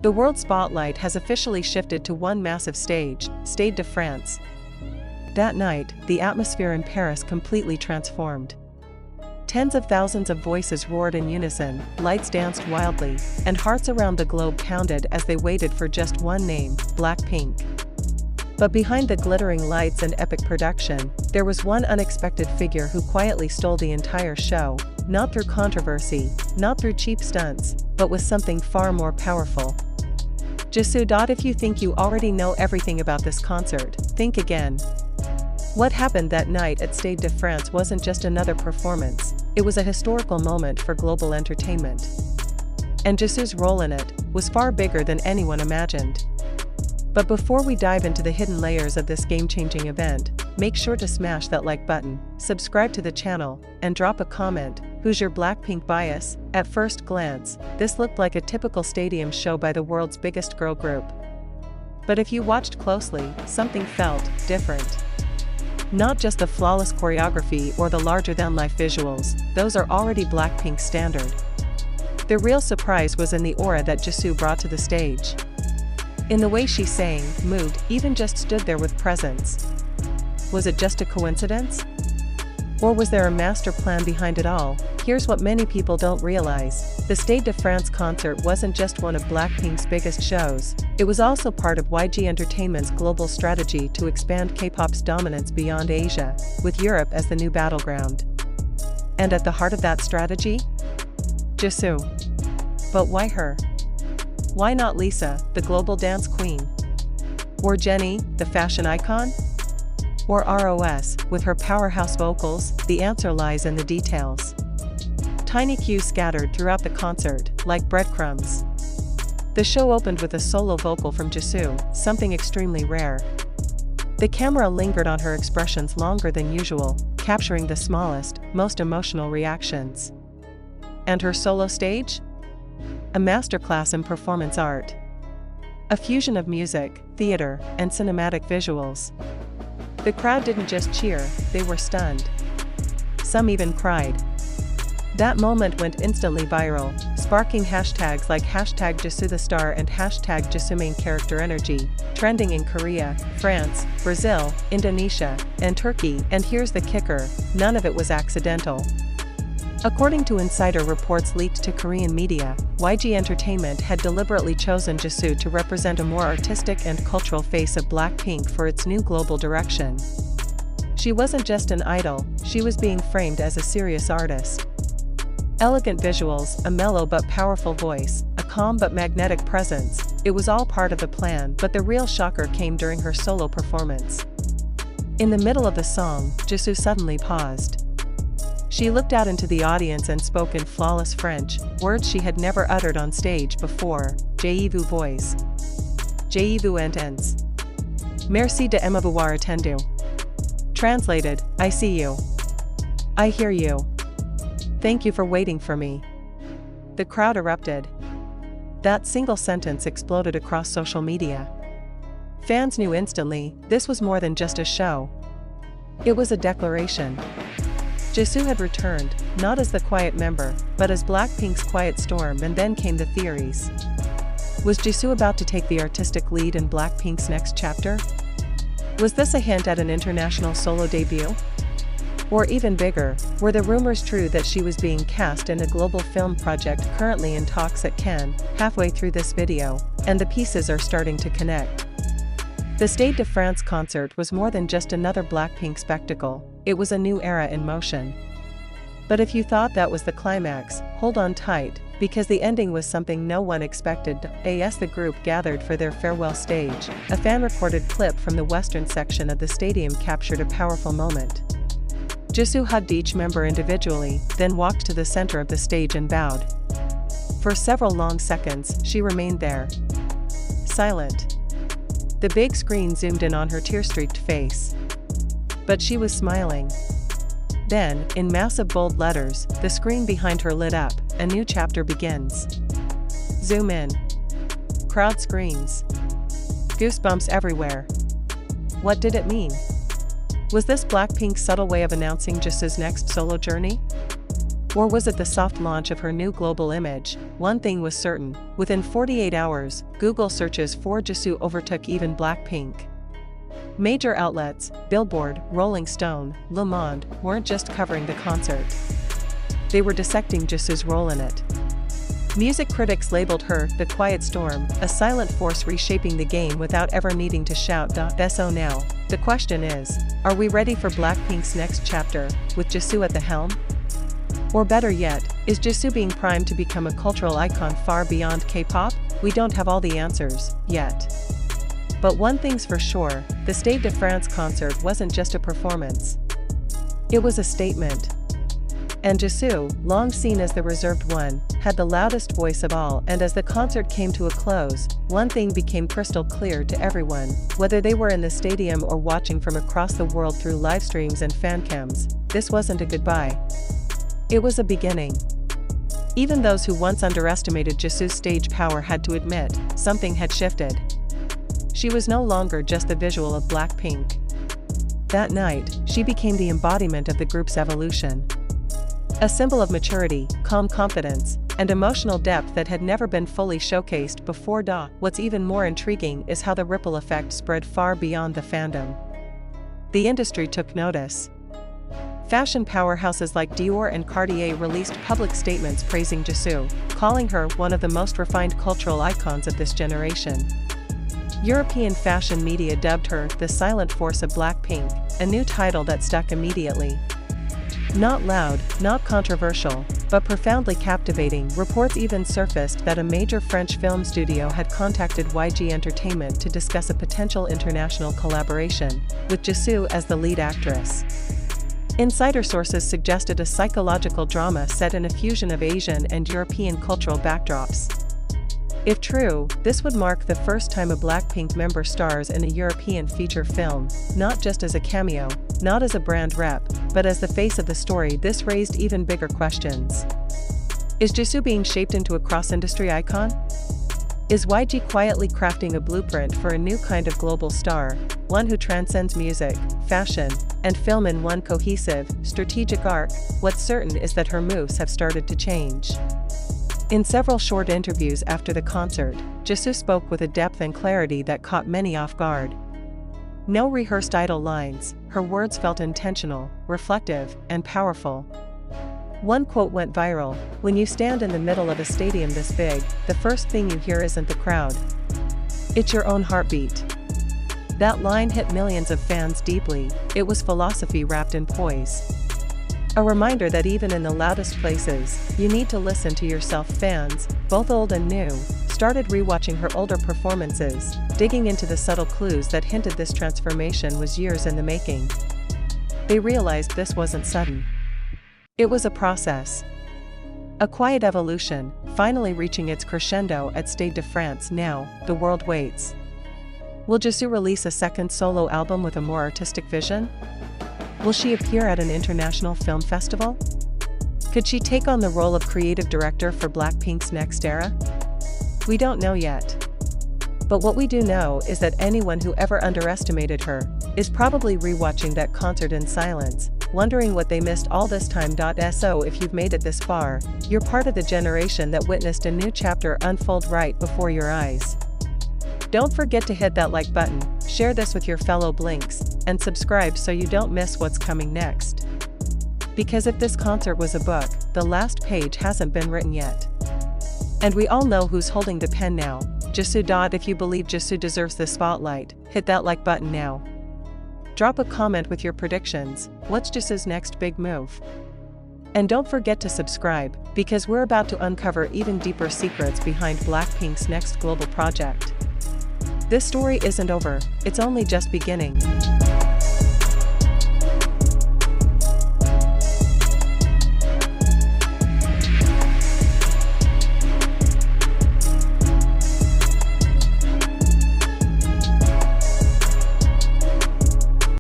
The world spotlight has officially shifted to one massive stage, Stade de France. That night, the atmosphere in Paris completely transformed. Tens of thousands of voices roared in unison, lights danced wildly, and hearts around the globe pounded as they waited for just one name, BLACKPINK. But behind the glittering lights and epic production, there was one unexpected figure who quietly stole the entire show, not through controversy, not through cheap stunts, but with something far more powerful. Jisoo. If you think you already know everything about this concert, think again. What happened that night at Stade de France wasn't just another performance, it was a historical moment for global entertainment. And Jisoo's role in it was far bigger than anyone imagined. But before we dive into the hidden layers of this game-changing event, make sure to smash that like button, subscribe to the channel, and drop a comment. Who's your BLACKPINK bias? At first glance, this looked like a typical stadium show by the world's biggest girl group. But if you watched closely, something felt different. Not just the flawless choreography or the larger-than-life visuals, those are already BLACKPINK standard. The real surprise was in the aura that Jisoo brought to the stage. In the way she sang, moved, even just stood there with presence. Was it just a coincidence? Or was there a master plan behind it all? Here's what many people don't realize. The Stade de France concert wasn't just one of BLACKPINK's biggest shows, it was also part of YG Entertainment's global strategy to expand K-pop's dominance beyond Asia, with Europe as the new battleground. And at the heart of that strategy? Jisoo. But why her? Why not Lisa, the global dance queen? Or Jennie, the fashion icon? Or ROS, with her powerhouse vocals? The answer lies in the details. Tiny cues scattered throughout the concert, like breadcrumbs. The show opened with a solo vocal from Jisoo, something extremely rare. The camera lingered on her expressions longer than usual, capturing the smallest, most emotional reactions. And her solo stage? A masterclass in performance art. A fusion of music, theater, and cinematic visuals. The crowd didn't just cheer, they were stunned. Some even cried. That moment went instantly viral, sparking hashtags like #JisooTheStar and #JisooMainCharacterEnergy, trending in Korea, France, Brazil, Indonesia, and Turkey. And here's the kicker, none of it was accidental. According to insider reports leaked to Korean media, YG Entertainment had deliberately chosen Jisoo to represent a more artistic and cultural face of BLACKPINK for its new global direction. She wasn't just an idol, she was being framed as a serious artist. Elegant visuals, a mellow but powerful voice, a calm but magnetic presence, it was all part of the plan, but the real shocker came during her solo performance. In the middle of the song, Jisoo suddenly paused. She looked out into the audience and spoke in flawless French, words she had never uttered on stage before. Je vous vois. Je vous entends. Merci de m'avoir attendu. Translated, I see you. I hear you. Thank you for waiting for me. The crowd erupted. That single sentence exploded across social media. Fans knew instantly, this was more than just a show. It was a declaration. Jisoo had returned, not as the quiet member, but as BLACKPINK's quiet storm. And then came the theories. Was Jisoo about to take the artistic lead in BLACKPINK's next chapter? Was this a hint at an international solo debut? Or even bigger, were the rumors true that she was being cast in a global film project currently in talks at Cannes? Halfway through this video, and the pieces are starting to connect. The Stade de France concert was more than just another BLACKPINK spectacle, it was a new era in motion. But if you thought that was the climax, hold on tight, because the ending was something no one expected. As the group gathered for their farewell stage, a fan-recorded clip from the western section of the stadium captured a powerful moment. Jisoo hugged each member individually, then walked to the center of the stage and bowed. For several long seconds, she remained there. Silent. The big screen zoomed in on her tear-streaked face. But she was smiling. Then, in massive bold letters, the screen behind her lit up, a new chapter begins. Zoom in. Crowd screams. Goosebumps everywhere. What did it mean? Was this BLACKPINK's subtle way of announcing Jisoo's next solo journey? Or was it the soft launch of her new global image? One thing was certain: within 48 hours, Google searches for Jisoo overtook even BLACKPINK. Major outlets, Billboard, Rolling Stone, Le Monde, weren't just covering the concert. They were dissecting Jisoo's role in it. Music critics labeled her the quiet storm, a silent force reshaping the game without ever needing to shout. So now, the question is, are we ready for BLACKPINK's next chapter, with Jisoo at the helm? Or better yet, is Jisoo being primed to become a cultural icon far beyond K-pop? We don't have all the answers, yet. But one thing's for sure, the Stade de France concert wasn't just a performance. It was a statement. And Jisoo, long seen as the reserved one, had the loudest voice of all, and as the concert came to a close, one thing became crystal clear to everyone, whether they were in the stadium or watching from across the world through live streams and fancams: this wasn't a goodbye. It was a beginning. Even those who once underestimated Jisoo's stage power had to admit, something had shifted. She was no longer just the visual of BLACKPINK. That night, she became the embodiment of the group's evolution. A symbol of maturity, calm confidence, and emotional depth that had never been fully showcased before. What's even more intriguing is how the ripple effect spread far beyond the fandom. The industry took notice. Fashion powerhouses like Dior and Cartier released public statements praising Jisoo, calling her one of the most refined cultural icons of this generation. European fashion media dubbed her the silent force of BLACKPINK, a new title that stuck immediately. Not loud, not controversial, but profoundly captivating. Reports even surfaced that a major French film studio had contacted YG Entertainment to discuss a potential international collaboration, with Jisoo as the lead actress. Insider sources suggested a psychological drama set in a fusion of Asian and European cultural backdrops. If true, this would mark the first time a BLACKPINK member stars in a European feature film, not just as a cameo, not as a brand rep, but as the face of the story. This raised even bigger questions. Is Jisoo being shaped into a cross-industry icon? Is YG quietly crafting a blueprint for a new kind of global star, one who transcends music, fashion, and film in one cohesive, strategic arc? What's certain is that her moves have started to change. In several short interviews after the concert, Jisoo spoke with a depth and clarity that caught many off guard. No rehearsed idle lines, her words felt intentional, reflective, and powerful. One quote went viral: "When you stand in the middle of a stadium this big, the first thing you hear isn't the crowd. It's your own heartbeat." That line hit millions of fans deeply. It was philosophy wrapped in poise. A reminder that even in the loudest places, you need to listen to yourself. Fans, both old and new, started rewatching her older performances, digging into the subtle clues that hinted this transformation was years in the making. They realized this wasn't sudden. It was a process. A quiet evolution, finally reaching its crescendo at Stade de France. Now, the world waits. Will Jisoo release a second solo album with a more artistic vision? Will she appear at an international film festival? Could she take on the role of creative director for BLACKPINK's next era? We don't know yet. But what we do know is that anyone who ever underestimated her is probably rewatching that concert in silence, wondering what they missed all this time. So if you've made it this far, you're part of the generation that witnessed a new chapter unfold right before your eyes. Don't forget to hit that like button, share this with your fellow Blinks, and subscribe so you don't miss what's coming next. Because if this concert was a book, the last page hasn't been written yet. And we all know who's holding the pen now: Jisoo. If you believe Jisoo deserves the spotlight, hit that like button now. Drop a comment with your predictions. What's Jisoo's next big move? And don't forget to subscribe, because we're about to uncover even deeper secrets behind BLACKPINK's next global project. This story isn't over, it's only just beginning.